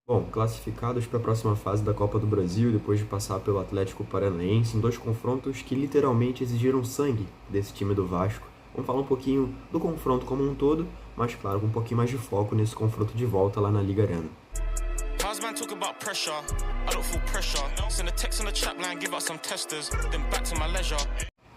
Bom, classificados para a próxima fase da Copa do Brasil, depois de passar pelo Atlético Paranaense, em dois confrontos que literalmente exigiram sangue desse time do Vasco. Vamos falar um pouquinho do confronto como um todo, mas claro, com um pouquinho mais de foco nesse confronto de volta lá na Liga Arena. How's man talk about pressure? I don't feel pressure. Send a text on the chat line, give us some testers, then back to my leisure.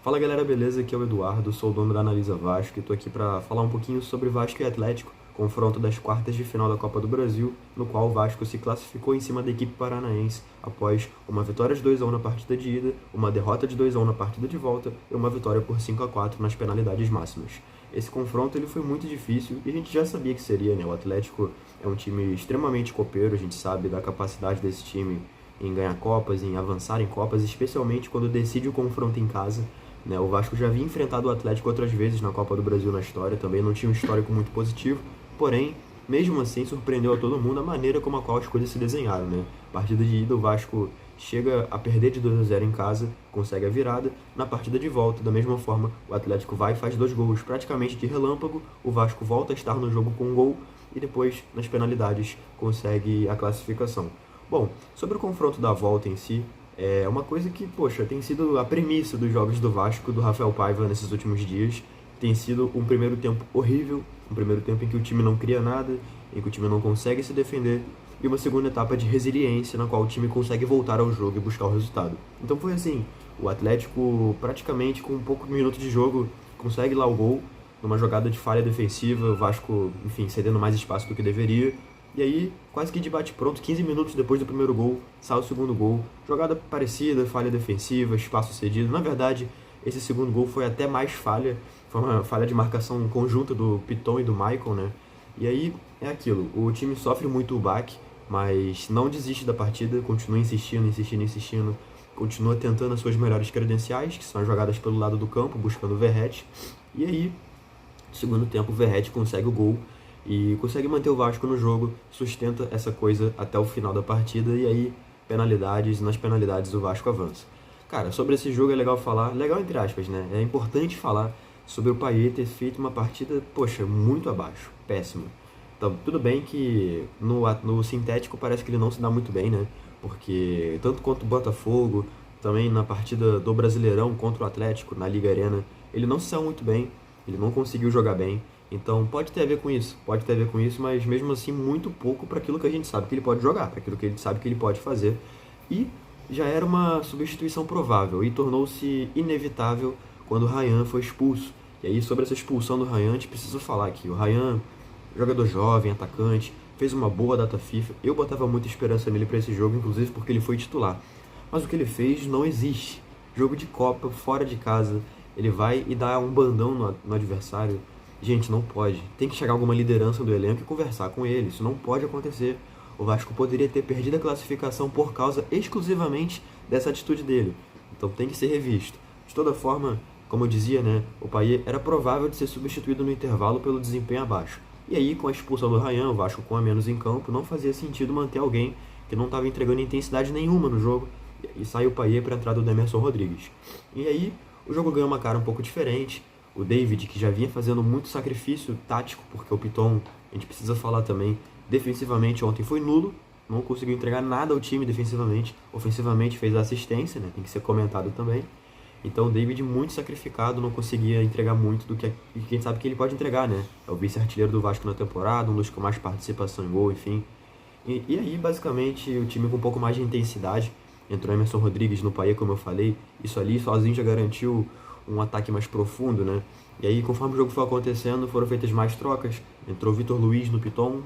Fala galera, beleza? Aqui é o Eduardo, sou o dono da Analisa Vasco e tô aqui para falar um pouquinho sobre Vasco e Atlético, confronto das quartas de final da Copa do Brasil, no qual o Vasco se classificou em cima da equipe paranaense após uma vitória de 2-1 na partida de ida, uma derrota de 2-1 na partida de volta e uma vitória por 5-4 nas penalidades máximas. Esse confronto ele foi muito difícil e a gente já sabia que seria, né? O Atlético é um time extremamente copeiro, a gente sabe da capacidade desse time em ganhar Copas, em avançar em Copas, especialmente quando decide o confronto em casa. Né? O Vasco já havia enfrentado o Atlético outras vezes na Copa do Brasil na história, também não tinha um histórico muito positivo, porém, mesmo assim, surpreendeu a todo mundo a maneira como a qual as coisas se desenharam. Né? Partida de ida, o Vasco chega a perder de 2-0 em casa, consegue a virada. Na partida de volta, da mesma forma, o Atlético vai e faz 2 gols praticamente de relâmpago, o Vasco volta a estar no jogo com um gol e depois, nas penalidades, consegue a classificação. Bom, sobre o confronto da volta em si, é uma coisa que, poxa, tem sido a premissa dos jogos do Vasco, do Rafael Paiva nesses últimos dias. Tem sido um primeiro tempo horrível, um primeiro tempo em que o time não cria nada, em que o time não consegue se defender, e uma segunda etapa de resiliência, na qual o time consegue voltar ao jogo e buscar o resultado. Então foi assim, o Atlético praticamente com um pouco de minuto de jogo consegue lá o gol, numa jogada de falha defensiva, o Vasco, enfim, cedendo mais espaço do que deveria, e aí, quase que de bate-pronto, 15 minutos depois do primeiro gol, sai o segundo gol. Jogada parecida, falha defensiva, espaço cedido. Na verdade, esse segundo gol foi até mais falha. Foi uma falha de marcação conjunta do Piton e do Maicon, né? E aí, é aquilo. O time sofre muito o baque, mas não desiste da partida. Continua insistindo, insistindo, insistindo. Continua tentando as suas melhores credenciais, que são as jogadas pelo lado do campo, buscando o Verratti. E aí, no segundo tempo, o Verratti consegue o gol e consegue manter o Vasco no jogo, sustenta essa coisa até o final da partida e aí nas penalidades o Vasco avança. Cara, sobre esse jogo é legal falar, legal entre aspas, né? É importante falar sobre o Payet ter feito uma partida, poxa, muito abaixo, péssima. Então, tudo bem que no sintético parece que ele não se dá muito bem, né? Porque tanto quanto o Botafogo, também na partida do Brasileirão contra o Atlético, na Liga Arena, ele não se saiu muito bem, ele não conseguiu jogar bem. Então pode ter a ver com isso, mas mesmo assim muito pouco para aquilo que a gente sabe que ele pode jogar, para aquilo que a gente sabe que ele pode fazer. E já era uma substituição provável e tornou-se inevitável quando o Ryan foi expulso. E aí sobre essa expulsão do Ryan, a gente precisa falar aqui. O Ryan, jogador jovem, atacante, fez uma boa data FIFA. Eu botava muita esperança nele para esse jogo, inclusive porque ele foi titular. Mas o que ele fez não existe. Jogo de Copa, fora de casa, ele vai e dá um bandão no adversário. Gente, não pode. Tem que chegar alguma liderança do elenco e conversar com ele. Isso não pode acontecer. O Vasco poderia ter perdido a classificação por causa exclusivamente dessa atitude dele. Então tem que ser revisto. De toda forma, como eu dizia, né, o Payet era provável de ser substituído no intervalo pelo desempenho abaixo. E aí, com a expulsão do Ryan, o Vasco com a menos em campo, não fazia sentido manter alguém que não estava entregando intensidade nenhuma no jogo. E saiu o Payet para a entrada do Emerson Rodrigues. E aí, o jogo ganhou uma cara um pouco diferente. O David, que já vinha fazendo muito sacrifício tático, porque o Piton, a gente precisa falar também, defensivamente ontem foi nulo, não conseguiu entregar nada ao time defensivamente, ofensivamente fez a assistência, né, tem que ser comentado também. Então o David muito sacrificado, não conseguia entregar muito do que a gente sabe que ele pode entregar, né? É o vice-artilheiro do Vasco na temporada, um dos com mais participação em gol, enfim. E aí, basicamente, o time com um pouco mais de intensidade, entrou Emerson Rodrigues no Payet, como eu falei, isso ali sozinho já garantiu um ataque mais profundo, né? E aí, conforme o jogo foi acontecendo, foram feitas mais trocas. Entrou o Vitor Luiz no Piton,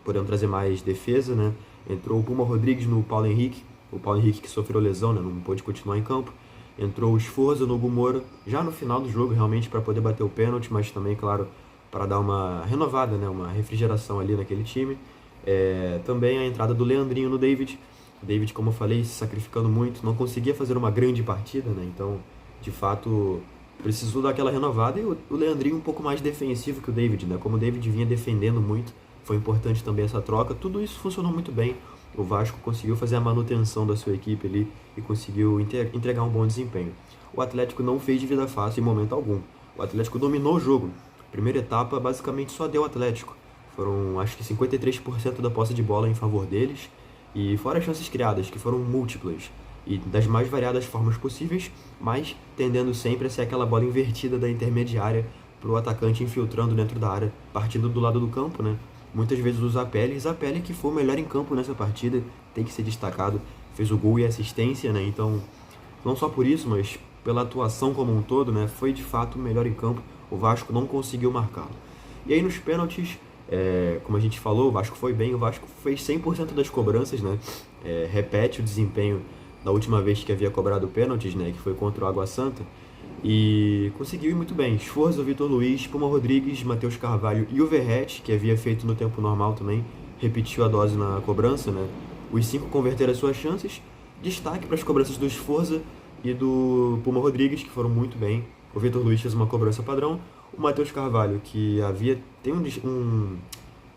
podendo trazer mais defesa, né? Entrou o Puma Rodrigues no Paulo Henrique, o Paulo Henrique que sofreu lesão, né? Não pôde continuar em campo. Entrou o Sforza no Hugo Moura, já no final do jogo, realmente, para poder bater o pênalti, mas também, claro, para dar uma renovada, né? Uma refrigeração ali naquele time. Também a entrada do Leandrinho no David. O David, como eu falei, se sacrificando muito, não conseguia fazer uma grande partida, né? Então, de fato, precisou dar aquela renovada, e o Leandrinho um pouco mais defensivo que o David, né? Como o David vinha defendendo muito, foi importante também essa troca. Tudo isso funcionou muito bem. O Vasco conseguiu fazer a manutenção da sua equipe ali e conseguiu entregar um bom desempenho. O Atlético não fez de vida fácil em momento algum. O Atlético dominou o jogo. A primeira etapa basicamente só deu Atlético. Foram, acho que 53% da posse de bola em favor deles. E fora as chances criadas, que foram múltiplas. E das mais variadas formas possíveis, mas tendendo sempre a ser aquela bola invertida da intermediária para o atacante infiltrando dentro da área, partindo do lado do campo, né? Muitas vezes o Zapelli que foi o melhor em campo nessa partida, tem que ser destacado, fez o gol e a assistência, né? Então, não só por isso, mas pela atuação como um todo, né? Foi de fato o melhor em campo, o Vasco não conseguiu marcá-lo. E aí nos pênaltis, como a gente falou, o Vasco foi bem, o Vasco fez 100% das cobranças, né? Repete o desempenho da última vez que havia cobrado pênaltis, né? Que foi contra o Água Santa. E conseguiu ir muito bem. Sforza, Vitor Luiz, Puma Rodrigues, Matheus Carvalho e o Verratti, que havia feito no tempo normal também, repetiu a dose na cobrança, né? Os 5 converteram as suas chances. Destaque para as cobranças do Sforza e do Puma Rodrigues, que foram muito bem. O Vitor Luiz fez uma cobrança padrão. O Matheus Carvalho, que tem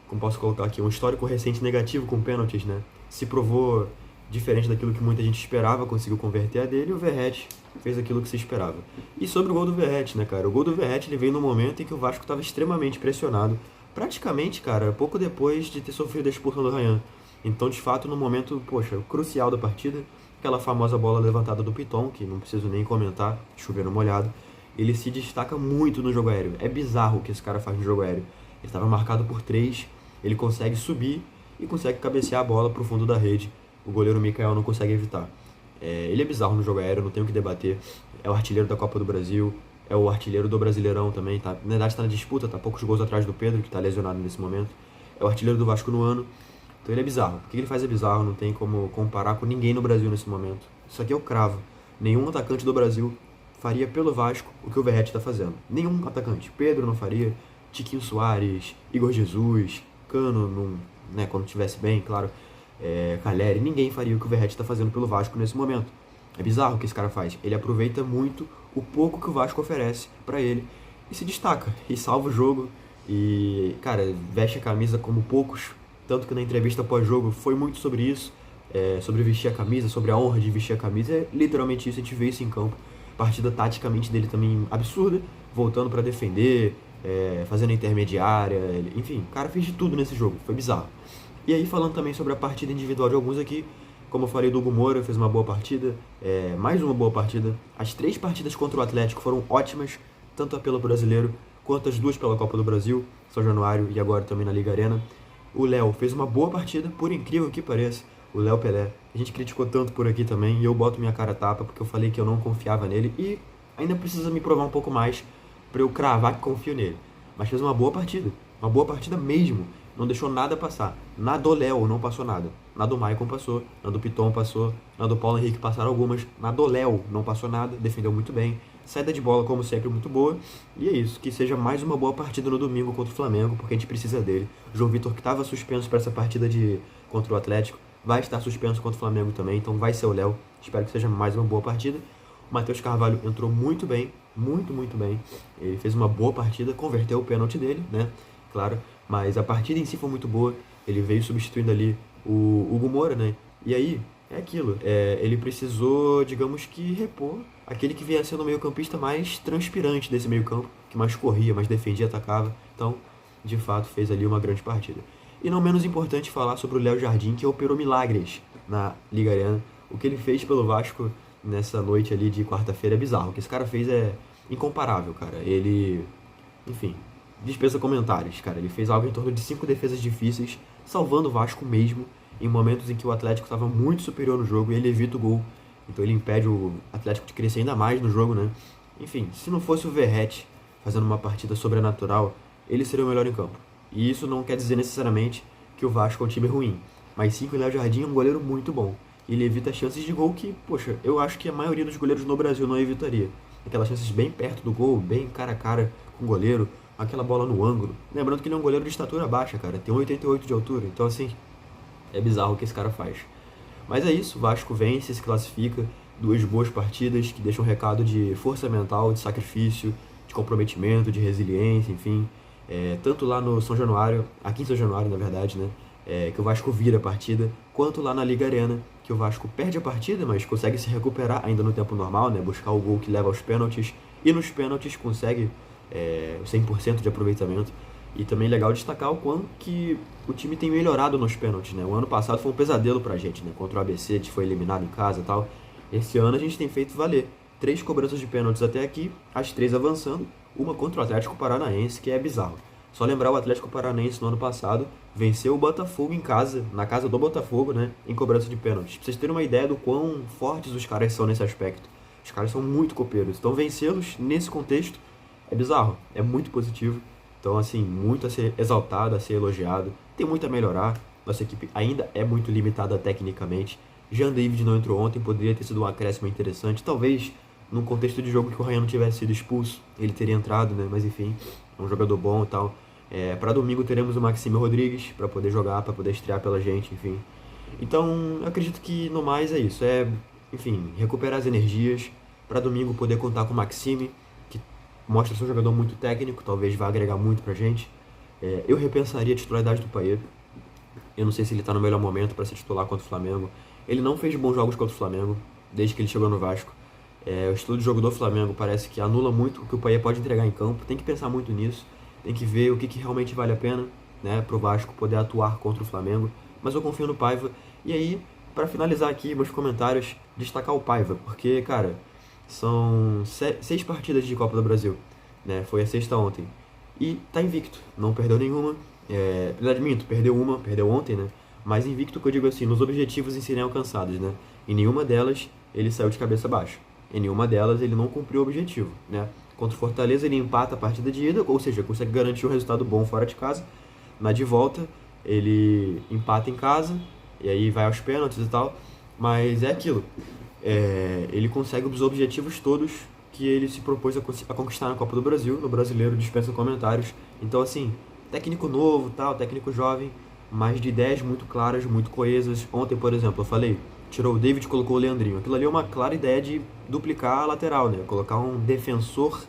como posso colocar aqui, um histórico recente negativo com pênaltis, né? Se provou diferente daquilo que muita gente esperava, conseguiu converter a dele, e o Verratti fez aquilo que se esperava. E sobre o gol do Verratti, né, cara? O gol do Verratti, ele veio no momento em que o Vasco estava extremamente pressionado, praticamente, cara, pouco depois de ter sofrido a expulsão do Ryan. Então, de fato, no momento, crucial da partida, aquela famosa bola levantada do Piton, que não preciso nem comentar, chovendo molhado, ele se destaca muito no jogo aéreo. É bizarro o que esse cara faz no jogo aéreo. Ele estava marcado por 3, ele consegue subir e consegue cabecear a bola para o fundo da rede. O goleiro Mikael não consegue evitar. Ele é bizarro no jogo aéreo, não tem o que debater. É o artilheiro da Copa do Brasil, é o artilheiro do Brasileirão também. Tá, na verdade está na disputa, tá poucos gols atrás do Pedro, que está lesionado nesse momento. É o artilheiro do Vasco no ano. Então ele é bizarro. O que ele faz é bizarro, não tem como comparar com ninguém no Brasil nesse momento. Isso aqui é o cravo. Nenhum atacante do Brasil faria pelo Vasco o que o Verratti está fazendo. Nenhum atacante. Pedro não faria, Tiquinho Soares, Igor Jesus, Cano, quando estivesse bem, claro. Caleri, ninguém faria o que o Verratti está fazendo pelo Vasco nesse momento. É bizarro o que esse cara faz. Ele aproveita muito o pouco que o Vasco oferece para ele e se destaca, e salva o jogo, e, cara, veste a camisa como poucos, tanto que na entrevista pós-jogo foi muito sobre isso, sobre vestir a camisa, sobre a honra de vestir a camisa, é literalmente isso, a gente vê isso em campo. Partida taticamente dele também absurda, voltando para defender, fazendo a intermediária, enfim, o cara fez de tudo nesse jogo, foi bizarro. E aí, falando também sobre a partida individual de alguns aqui, como eu falei, do Hugo Moura fez uma boa partida, mais uma boa partida. As 3 partidas contra o Atlético foram ótimas, tanto pelo Brasileiro quanto as 2 pela Copa do Brasil, São Januário e agora também na Liga Arena. O Léo fez uma boa partida, por incrível que pareça, o Léo Pelé. A gente criticou tanto por aqui também, e eu boto minha cara a tapa, porque eu falei que eu não confiava nele, e ainda precisa me provar um pouco mais para eu cravar que confio nele. Mas fez uma boa partida mesmo. Não deixou nada passar. Na do Léo não passou nada. Na do Maicon passou, na do Piton passou, na do Paulo Henrique passaram algumas. Na do Léo não passou nada, defendeu muito bem. Saída de bola, como sempre, muito boa. E é isso, que seja mais uma boa partida no domingo contra o Flamengo, porque a gente precisa dele. O João Vitor, que estava suspenso para essa partida contra o Atlético, vai estar suspenso contra o Flamengo também, então vai ser o Léo. Espero que seja mais uma boa partida. O Matheus Carvalho entrou muito bem, muito bem. Ele fez uma boa partida, converteu o pênalti dele, né? Claro. Mas a partida em si foi muito boa, ele veio substituindo ali o Hugo Moura, né? E aí, é aquilo, ele precisou, digamos que, repor aquele que vinha sendo o meio-campista mais transpirante desse meio-campo, que mais corria, mais defendia, atacava. Então, de fato, fez ali uma grande partida. E não menos importante falar sobre o Léo Jardim, que operou milagres na Liga Arena. O que ele fez pelo Vasco nessa noite ali de quarta-feira é bizarro. O que esse cara fez é incomparável, cara. Ele, enfim, dispensa comentários, cara. Ele fez algo em torno de 5 defesas difíceis, salvando o Vasco mesmo, em momentos em que o Atlético estava muito superior no jogo, e ele evita o gol. Então ele impede o Atlético de crescer ainda mais no jogo, né? Enfim, se não fosse o Verratti fazendo uma partida sobrenatural, ele seria o melhor em campo. E isso não quer dizer necessariamente que o Vasco é um time ruim, mas sim que o Léo Jardim é um goleiro muito bom. Ele evita chances de gol que, poxa, eu acho que a maioria dos goleiros no Brasil não evitaria. Aquelas chances bem perto do gol, bem cara a cara com o goleiro, aquela bola no ângulo. Lembrando que ele é um goleiro de estatura baixa, cara, tem 1,88 de altura, então assim, é bizarro o que esse cara faz. Mas é isso, o Vasco vence, se classifica, 2 boas partidas que deixam um recado de força mental, de sacrifício, de comprometimento, de resiliência, enfim. Tanto lá no São Januário, aqui em São Januário, na verdade, né, que o Vasco vira a partida, quanto lá na Liga Arena, que o Vasco perde a partida, mas consegue se recuperar ainda no tempo normal, né, buscar o gol que leva aos pênaltis, e nos pênaltis consegue 100% de aproveitamento. E também legal destacar o quanto que o time tem melhorado nos pênaltis, né? O ano passado foi um pesadelo pra gente, né? Contra o ABC, a gente foi eliminado em casa e tal. Esse ano a gente tem feito valer 3 cobranças de pênaltis até aqui, as 3 avançando, uma contra o Atlético Paranaense, que é bizarro. Só lembrar, o Atlético Paranaense no ano passado venceu o Botafogo em casa, na casa do Botafogo, né? Em cobrança de pênaltis. Pra vocês terem uma ideia do quão fortes os caras são nesse aspecto. Os caras são muito copeiros. Então vencê-los nesse contexto é bizarro, é muito positivo. Então, assim, muito a ser exaltado, a ser elogiado. Tem muito a melhorar. Nossa equipe ainda é muito limitada tecnicamente. Jean David não entrou ontem, poderia ter sido um acréscimo interessante. Talvez, num contexto de jogo que o Ryan não tivesse sido expulso, ele teria entrado, né? Mas enfim, é um jogador bom e tal. Para domingo teremos o Maxime Rodrigues para poder jogar, para poder estrear pela gente, enfim. Então, eu acredito que no mais é isso. Enfim, recuperar as energias. Para domingo poder contar com o Maxime, que mostra ser um jogador muito técnico, talvez vá agregar muito pra gente. Eu repensaria a titularidade do Payet. Eu não sei se ele tá no melhor momento para ser titular contra o Flamengo. Ele não fez bons jogos contra o Flamengo, desde que ele chegou no Vasco. O estilo de jogo do Flamengo parece que anula muito o que o Payet pode entregar em campo. Tem que pensar muito nisso. Tem que ver o que realmente vale a pena, né, pro Vasco poder atuar contra o Flamengo. Mas eu confio no Paiva. E aí, para finalizar aqui meus comentários, destacar o Paiva, porque, cara, são 6 partidas de Copa do Brasil, né? Foi a 6ª ontem. E tá invicto, não perdeu nenhuma. Minto, perdeu ontem, né? Mas invicto que eu digo assim, nos objetivos em serem alcançados, né? Em nenhuma delas ele saiu de cabeça baixa. Em nenhuma delas ele não cumpriu o objetivo, né? Contra o Fortaleza ele empata a partida de ida, ou seja, consegue garantir um resultado bom fora de casa. Na de volta ele empata em casa, e aí vai aos pênaltis e tal. Mas é aquilo. Ele consegue os objetivos todos que ele se propôs a conquistar na Copa do Brasil. No Brasileiro dispensa comentários. Então, assim, técnico novo, tal, técnico jovem, mas de ideias muito claras, muito coesas. Ontem, por exemplo, eu falei, tirou o David e colocou o Leandrinho. Aquilo ali é uma clara ideia de duplicar a lateral, né? Colocar um defensor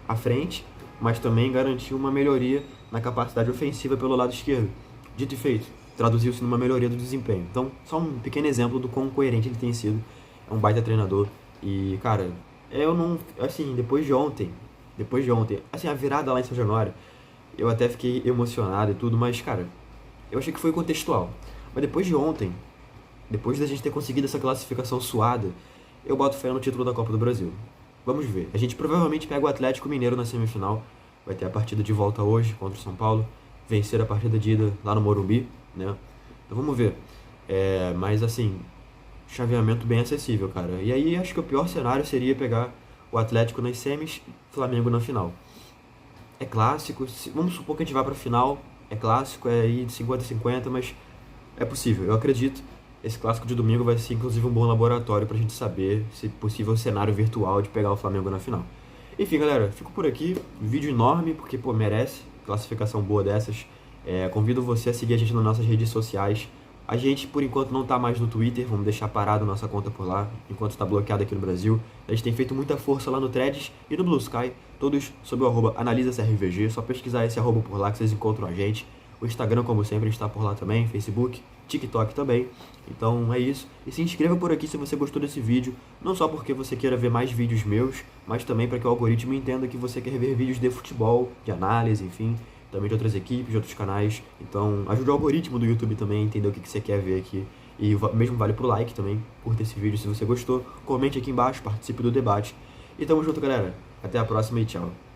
à frente, mas também garantir uma melhoria na capacidade ofensiva pelo lado esquerdo. Dito e feito, traduziu-se numa melhoria do desempenho. Então, só um pequeno exemplo do quão coerente ele tem sido. É um baita treinador. E, cara, eu não... Assim, depois de ontem, assim, a virada lá em São Januário, eu até fiquei emocionado e tudo, mas, cara, eu achei que foi contextual. Mas depois de ontem, depois da gente ter conseguido essa classificação suada, eu boto fé no título da Copa do Brasil. Vamos ver. A gente provavelmente pega o Atlético Mineiro na semifinal. Vai ter a partida de volta hoje contra o São Paulo. Vencer a partida de ida lá no Morumbi, né? Então vamos ver. Mas assim, chaveamento bem acessível, cara. E aí acho que o pior cenário seria pegar o Atlético nas semis, Flamengo na final. É clássico, vamos supor que a gente vá pra final, é clássico, é aí de 50-50, mas é possível, eu acredito. Esse clássico de domingo vai ser inclusive um bom laboratório pra gente saber, se possível, o cenário virtual de pegar o Flamengo na final. Enfim, galera, fico por aqui, vídeo enorme, porque, pô, merece classificação boa dessas. Convido você a seguir a gente nas nossas redes sociais. A gente, por enquanto, não tá mais no Twitter, vamos deixar parado nossa conta por lá, enquanto está bloqueado aqui no Brasil. A gente tem feito muita força lá no Threads e no Blue Sky, todos sob o @analisacrvg, só pesquisar esse arroba por lá que vocês encontram a gente. O Instagram, como sempre, a gente tá por lá também, Facebook, TikTok também. Então é isso. E se inscreva por aqui se você gostou desse vídeo, não só porque você queira ver mais vídeos meus, mas também para que o algoritmo entenda que você quer ver vídeos de futebol, de análise, enfim, também de outras equipes, de outros canais. Então ajude o algoritmo do YouTube também a entender o que você quer ver aqui. E o mesmo vale pro like também, curta esse vídeo se você gostou, comente aqui embaixo, participe do debate. E tamo junto, galera. Até a próxima e tchau.